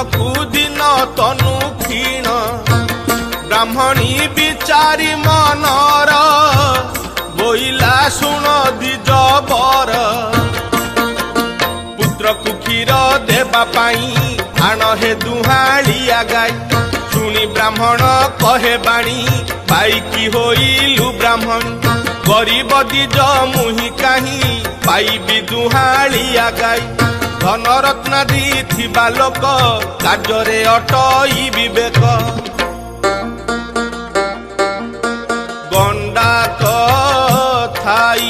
दिनकू दिन तनु क्षीण ब्राह्मणी विचारी मनर बोइला शुण दिज बर पुत्र को क्षीर देवा पाई आण हे दुहालिया गाई शुणी ब्राह्मण कहे बाणी पाइकी होइलु ब्राह्मण गरीब दिज मुहि काहीं पाइबी दुहालिया गाई धन रत्नादि थिबा लोक कार्य अटई विवेक गंडा कथाई